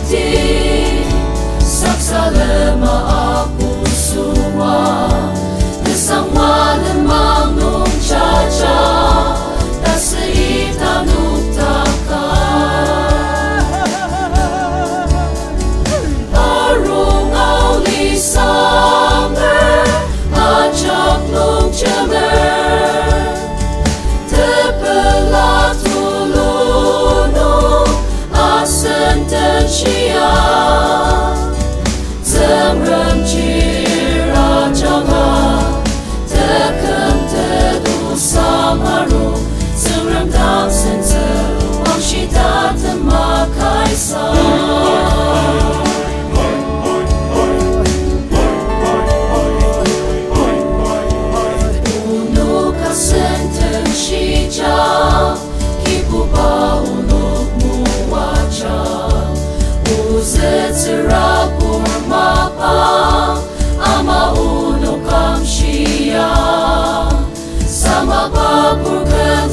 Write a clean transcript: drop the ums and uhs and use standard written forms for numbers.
di saksalema aku suwa nesangwa lemang nung caca tak seita nutaka arung auli summer ajak nung cemer tepelah tulunung asen dan cia zemrem jira janga tekem tedu samaru zemrem dam sense wang shita temakai sa unu kasenten shija kipu ba unu muwacha uzetzira mapa ama unu kamshia sama babur kem